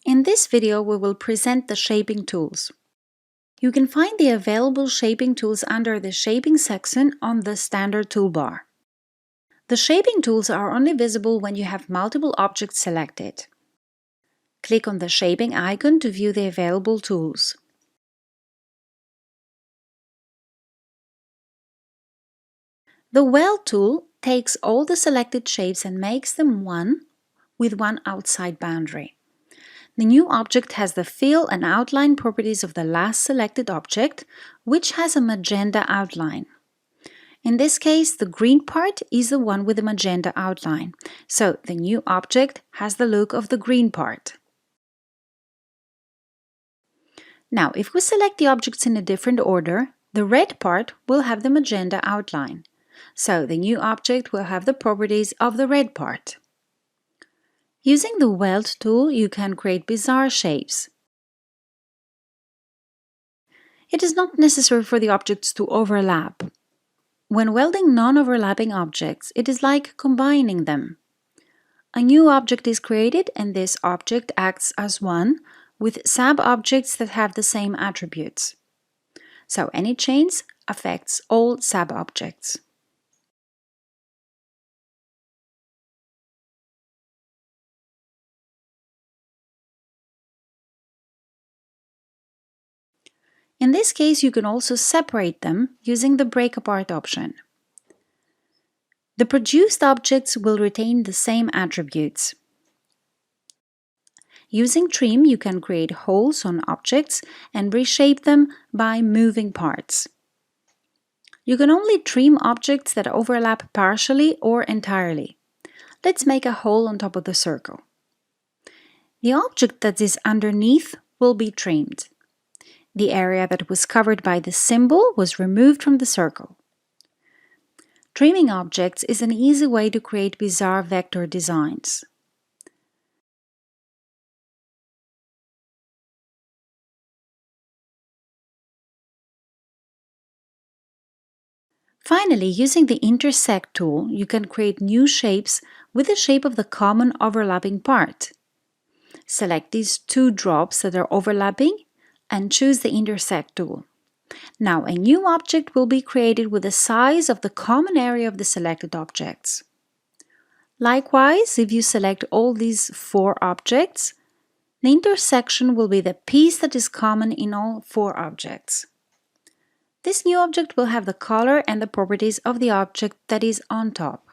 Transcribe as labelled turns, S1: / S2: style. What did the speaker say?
S1: In this video, we will present the shaping tools. You can find the available shaping tools under the Shaping section on the standard toolbar. The shaping tools are only visible when you have multiple objects selected. Click on the shaping icon to view the available tools. The Weld tool takes all the selected shapes and makes them one with one outside boundary. The new object has the fill and outline properties of the last selected object, which has a magenta outline. In this case, the green part is the one with the magenta outline, so the new object has the look of the green part. Now, if we select the objects in a different order, the red part will have the magenta outline, so the new object will have the properties of the red part. Using the Weld tool, you can create bizarre shapes. It is not necessary for the objects to overlap. When welding non-overlapping objects, it is like combining them. A new object is created and this object acts as one with sub-objects that have the same attributes. So any change affects all sub-objects. In this case, you can also separate them using the break apart option. The produced objects will retain the same attributes. Using trim, you can create holes on objects and reshape them by moving parts. You can only trim objects that overlap partially or entirely. Let's make a hole on top of the circle. The object that is underneath will be trimmed. The area that was covered by the symbol was removed from the circle. Trimming objects is an easy way to create bizarre vector designs. Finally, using the Intersect tool, you can create new shapes with the shape of the common overlapping part. Select these two drops that are overlapping and choose the Intersect tool. Now a new object will be created with the size of the common area of the selected objects. Likewise, if you select all these 4 objects, the intersection will be the piece that is common in all 4 objects. This new object will have the color and the properties of the object that is on top.